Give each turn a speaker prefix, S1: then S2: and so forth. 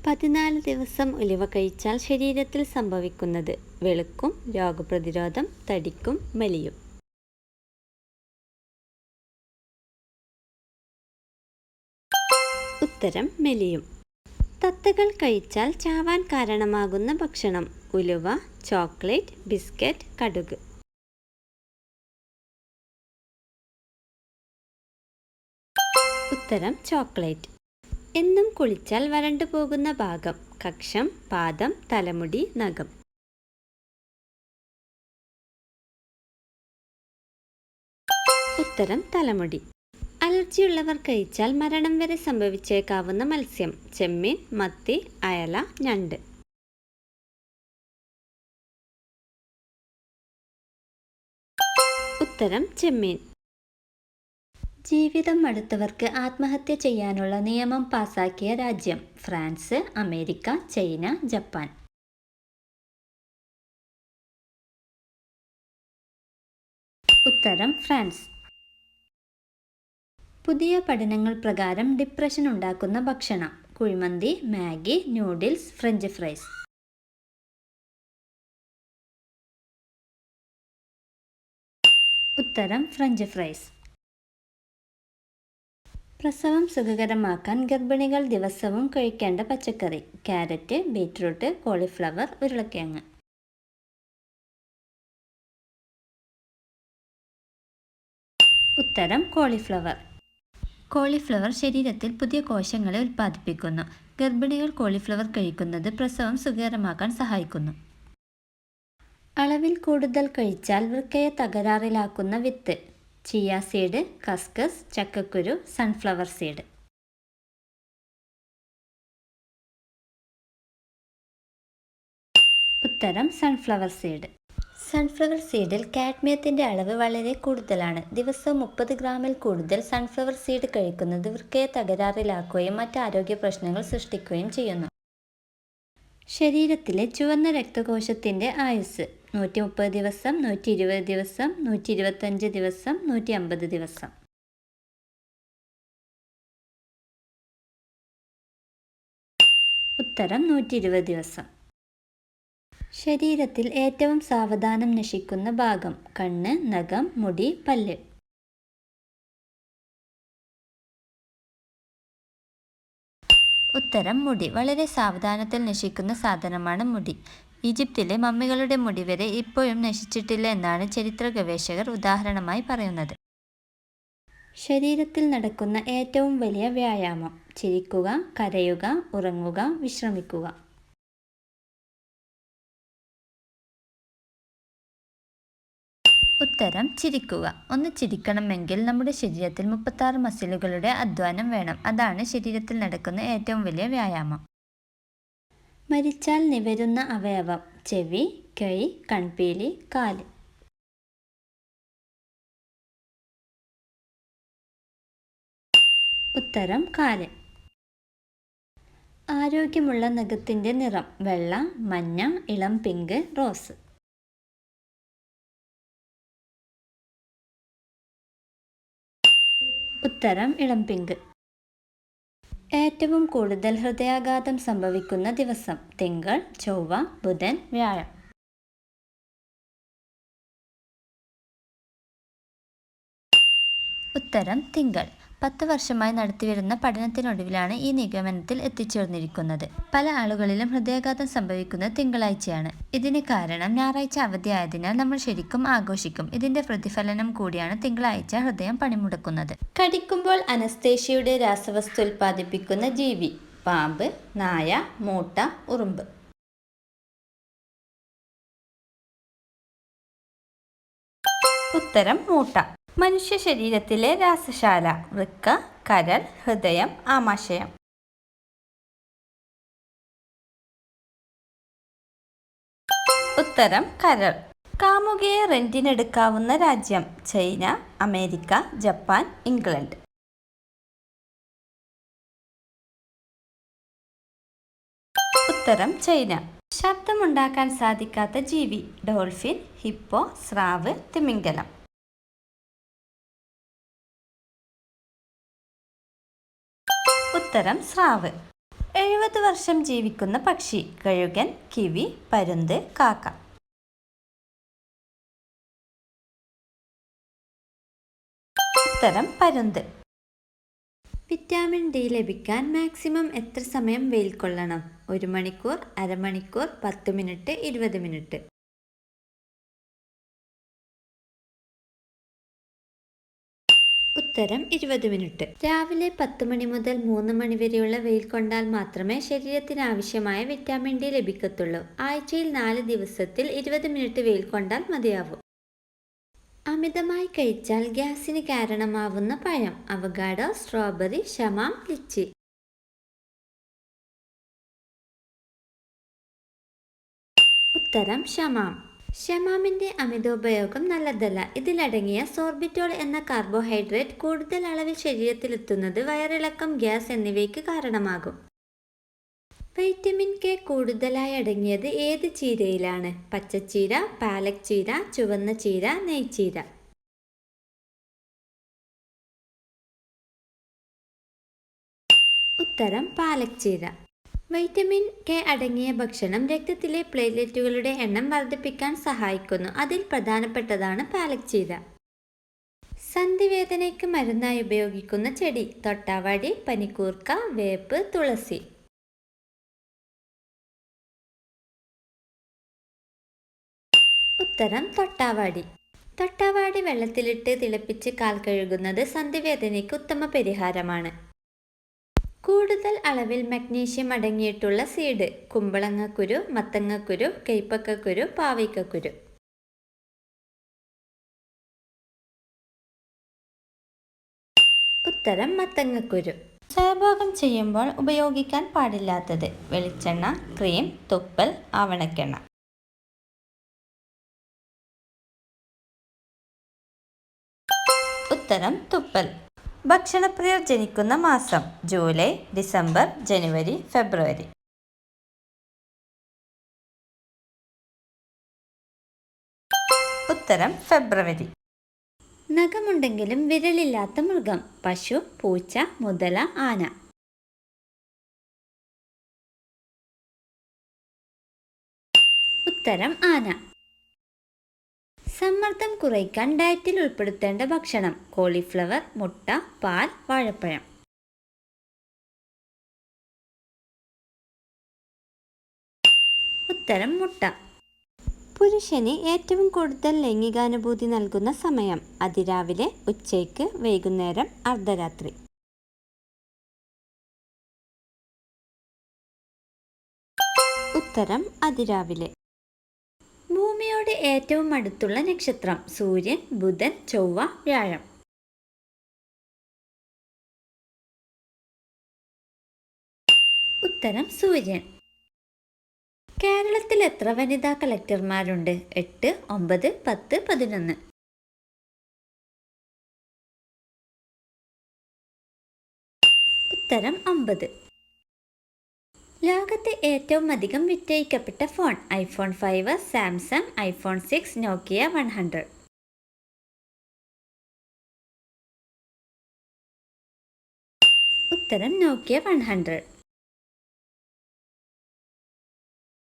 S1: 14 ദിവസം ഉലുവ കഴിച്ചാൽ ശരീരത്തിൽ സംഭവിക്കുന്നത് വെളുക്കും, രോഗപ്രതിരോധം, തടിക്കും, മെലിയും. ഉത്തരം മെലിയും. തത്തകൾ കഴിച്ചാൽ ചാവാൻ കാരണമാകുന്ന ഭക്ഷണം ഉലുവ, ചോക്ലേറ്റ്, ബിസ്ക്കറ്റ്, കടുക്. ഉത്തരം ചോക്ലേറ്റ്. എന്നും കുളിച്ചാൽ വരണ്ടു പോകുന്ന ഭാഗം കക്ഷം, പാദം, തലമുടി, നഖം. ഉത്തരം തലമുടി. അലർജിയുള്ളവർ കഴിച്ചാൽ മരണം വരെ സംഭവിച്ചേക്കാവുന്ന മത്സ്യം ചെമ്മീൻ, മത്തി, അയല, ഞണ്ട്. ഉത്തരം ചെമ്മീൻ. ജീവിതം മടുത്തവർക്ക് ആത്മഹത്യ ചെയ്യാനുള്ള നിയമം പാസാക്കിയ രാജ്യം ഫ്രാൻസ്, അമേരിക്ക, ചൈന, ജപ്പാൻ. ഉത്തരം ഫ്രാൻസ്. പുതിയ പഠനങ്ങൾ പ്രകാരം ഡിപ്രഷൻ ഉണ്ടാക്കുന്ന ഭക്ഷണം kuzhimanthi, Maggi, noodles, French fries. ഉത്തരം ഫ്രഞ്ച് ഫ്രൈസ്. പ്രസവം സുഖകരമാക്കാൻ ഗർഭിണികൾ ദിവസവും കഴിക്കേണ്ട പച്ചക്കറി ക്യാരറ്റ്, ബീറ്റ്റൂട്ട്, കോളിഫ്ലവർ, ഉരുളക്കിഴങ്ങ്. ഉത്തരം കോളിഫ്ലവർ. കോളിഫ്ലവർ ശരീരത്തിൽ പുതിയ കോശങ്ങളെ ഉൽപ്പാദിപ്പിക്കുന്നു. ഗർഭിണികൾ കോളിഫ്ലവർ കഴിക്കുന്നത് പ്രസവം സുഖകരമാക്കാൻ സഹായിക്കുന്നു. അളവിൽ കൂടുതൽ കഴിച്ചാൽ വൃക്കയെ തകരാറിലാക്കുന്ന വിത്ത് ചിയ സീഡ്, കസ്കസ്, ചക്കക്കുരു, സൺഫ്ലവർ സീഡ്. ഉത്തരം സൺഫ്ലവർ സീഡ്. സൺഫ്ലവർ സീഡിൽ കാഡ്മിയത്തിൻ്റെ അളവ് വളരെ കൂടുതലാണ്. ദിവസവും 30 ഗ്രാമിൽ കൂടുതൽ സൺഫ്ലവർ സീഡ് കഴിക്കുന്നത് വൃക്കയെ തകരാറിലാക്കുകയും മറ്റ് ആരോഗ്യ പ്രശ്നങ്ങൾ സൃഷ്ടിക്കുകയും ചെയ്യുന്നു. ശരീരത്തിലെ ചുവന്ന രക്തകോശത്തിൻ്റെ ആയുസ് 130 ദിവസം, 120 ദിവസം, 125 ദിവസം, 150 ദിവസം. ഉത്തരം 120 ദിവസം. ശരീരത്തിൽ ഏറ്റവും സാവധാനം നശിക്കുന്ന ഭാഗം കണ്ണ്, നഖം, മുടി, പല്ല്. ഉത്തരം മുടി. വളരെ സാവധാനത്തിൽ നശിക്കുന്ന സാധനമാണ് മുടി. ഈജിപ്തിലെ മമ്മികളുടെ മുടി വരെ ഇപ്പോഴും നശിച്ചിട്ടില്ല എന്നാണ് ചരിത്ര ഗവേഷകർ ഉദാഹരണമായി പറയുന്നത്. ശരീരത്തിൽ നടക്കുന്ന ഏറ്റവും വലിയ വ്യായാമം ചിരിക്കുക, കരയുക, ഉറങ്ങുക, വിശ്രമിക്കുക. ഉത്തരം ചിരിക്കുക. ഒന്ന് ചിരിക്കണമെങ്കിൽ നമ്മുടെ ശരീരത്തിൽ 36 മസിലുകളുടെ അധ്വാനം വേണം. അതാണ് ശരീരത്തിൽ നടക്കുന്ന ഏറ്റവും വലിയ വ്യായാമം. മരിച്ചാൽ നിവരുന്ന അവയവം ചെവി, കൈ, കൺപീലി, കാല്. ഉത്തരം കാല്. ആരോഗ്യമുള്ള നഖത്തിൻ്റെ നിറം വെള്ള, മഞ്ഞ, ഇളം പിങ്ക്, റോസ്. ഉത്തരം ഇളം പിങ്ക്. ഏറ്റവും കൂടുതൽ ഹൃദയാഘാതം സംഭവിക്കുന്ന ദിവസം തിങ്കൾ, ചൊവ്വ, ബുധൻ, വ്യാഴം. ഉത്തരം തിങ്കൾ. 10 വർഷമായി നടത്തിവരുന്ന പഠനത്തിനൊടുവിലാണ് ഈ നിഗമനത്തിൽ എത്തിച്ചേർന്നിരിക്കുന്നത്. പല ആളുകളിലും ഹൃദയാഘാതം സംഭവിക്കുന്നത് തിങ്കളാഴ്ചയാണ്. ഇതിന് കാരണം ഞായറാഴ്ച അവധിയായതിനാൽ നമ്മൾ ശരിക്കും ആഘോഷിക്കും. ഇതിന്റെ പ്രതിഫലനം കൂടിയാണ് തിങ്കളാഴ്ച ഹൃദയം പണിമുടക്കുന്നത്. കടിക്കുമ്പോൾ അനസ്തേഷ്യയുടെ രാസവസ്തു ഉൽപ്പാദിപ്പിക്കുന്ന ജീവി പാമ്പ്, നായ, മൂട്ട, ഉറുമ്പ്. ഉത്തരം മൂട്ട. മനുഷ്യ ശരീരത്തിലെ രാസശാല വൃക്ക, കരൾ, ഹൃദയം, ആമാശയം. ഉത്തരം കരൾ. കാമുകയെ റെന്റിനെടുക്കാവുന്ന രാജ്യം ചൈന, അമേരിക്ക, ജപ്പാൻ, ഇംഗ്ലണ്ട്. ഉത്തരം ചൈന. ശബ്ദമുണ്ടാക്കാൻ സാധിക്കാത്ത ജീവി ഡോൾഫിൻ, ഹിപ്പോ, സ്രാവ്, തിമിംഗലം. ഉത്തരം സ്രാവ്. 70 വർഷം ജീവിക്കുന്ന പക്ഷി: കഴുകൻ, കിവി, പരുന്ത്, കാക്ക. ഉത്തരം പരുന്ത്. വിറ്റാമിൻ ഡി ലഭിക്കാൻ മാക്സിമം എത്ര സമയം വെയിൽ കൊള്ളണം? 1 മണിക്കൂർ, അരമണിക്കൂർ, 10 മിനിറ്റ്, 20 മിനിറ്റ്. ഉത്തരം 20 മിനിറ്റ്. രാവിലെ 10 മണി മുതൽ 3 മണി വരെയുള്ള വെയിൽ കൊണ്ടാൽ മാത്രമേ ശരീരത്തിന് ആവശ്യമായ വിറ്റാമിൻ ഡി ലഭിക്കത്തുള്ളൂ. ആഴ്ചയിൽ 4 ദിവസത്തിൽ 20 മിനിറ്റ് വെയിൽ കൊണ്ടാൽ മതിയാവും. അമിതമായി കഴിച്ചാൽ ഗ്യാസിന് കാരണമാവുന്ന പഴം: അവഗാഡോ, സ്ട്രോബെറി, ഷമാം, ലിച്ചി. ഉത്തരം ഷമാം. ഷമാമിന്റെ അമിതോപയോഗം നല്ലതല്ല. ഇതിലടങ്ങിയ സോർബിറ്റോൾ എന്ന കാർബോഹൈഡ്രേറ്റ് കൂടുതൽ അളവിൽ ശരീരത്തിലെത്തുന്നത് വയറിളക്കം, ഗ്യാസ് എന്നിവയ്ക്ക് കാരണമാകും. വൈറ്റമിൻ കെ കൂടുതലായി അടങ്ങിയത് ഏത് ചീരയിലാണ്? പച്ചച്ചീര, പാലക് ചീര, ചുവന്ന ചീര, നെയ്ച്ചീര. ഉത്തരം പാലക് ചീര. വൈറ്റമിൻ കെ അടങ്ങിയ ഭക്ഷണം രക്തത്തിലെ പ്ലേറ്റ്ലെറ്റുകളുടെ എണ്ണം വർദ്ധിപ്പിക്കാൻ സഹായിക്കുന്നു. അതിൽ പ്രധാനപ്പെട്ടതാണ് പാലക് ചീര. സന്ധിവേദനയ്ക്ക് മരുന്നായി ഉപയോഗിക്കുന്ന ചെടി: തൊട്ടാവാടി, പനിക്കൂർക്ക, വേപ്പ്, തുളസി. ഉത്തരം തൊട്ടാവാടി. തൊട്ടാവാടി വെള്ളത്തിലിട്ട് തിളപ്പിച്ച് കാൽ കഴുകുന്നത് സന്ധിവേദനയ്ക്ക് ഉത്തമ പരിഹാരമാണ്. കൂടുതൽ അളവിൽ മഗ്നീഷ്യം അടങ്ങിയിട്ടുള്ള സീഡ്: കുമ്പളങ്ങക്കുരു, മത്തങ്ങക്കുരു, കൈപ്പക്കക്കുരു, പാവയ്ക്കക്കുരു. ഉത്തരം മത്തങ്ങക്കുരു. സ്വയംഭോഗം ചെയ്യുമ്പോൾ ഉപയോഗിക്കാൻ പാടില്ലാത്തത്: വെളിച്ചെണ്ണ, ക്രീം, തുപ്പൽ, ആവണക്കെണ്ണ. ഉത്തരം തുപ്പൽ. ഭക്ഷണപ്രിയർ ജനിക്കുന്ന മാസം: ജൂലൈ, ഡിസംബർ, ജനുവരി, ഫെബ്രുവരി. ഉത്തരം ഫെബ്രുവരി. നഖമുണ്ടെങ്കിലും വിരലില്ലാത്ത മൃഗം: പശു, പൂച്ച, മുതല, ആന. ഉത്തരം ആന. സമ്മർദ്ദം കുറയ്ക്കാൻ ഡയറ്റിൽ ഉൾപ്പെടുത്തേണ്ട ഭക്ഷണം: കോളിഫ്ലവർ, മുട്ട, പാൽ, വാഴപ്പഴം. ഉത്തരം മുട്ട. പുരുഷന് ഏറ്റവും കൂടുതൽ ലൈംഗികാനുഭൂതി നൽകുന്ന സമയം: അതിരാവിലെ, ഉച്ചയ്ക്ക്, വൈകുന്നേരം, അർദ്ധരാത്രി. ഉത്തരം അതിരാവിലെ. ഭൂമിയോട് ഏറ്റവും അടുത്തുള്ള നക്ഷത്രം: സൂര്യൻ, ബുധൻ, ചൊവ്വ, വ്യാഴം. ഉത്തരം സൂര്യൻ. കേരളത്തിൽ എത്ര വനിതാ കളക്ടർമാരുണ്ട്? 8, 9, 10, 11. ഉത്തരം 9. ലോകത്തെ ഏറ്റവും അധികം വിറ്റഴിക്കപ്പെട്ട ഫോൺ: ഐഫോൺ 5, സാംസങ്, ഐഫോൺ 6, നോക്കിയ 100. ഉത്തരം നോക്കിയ 100.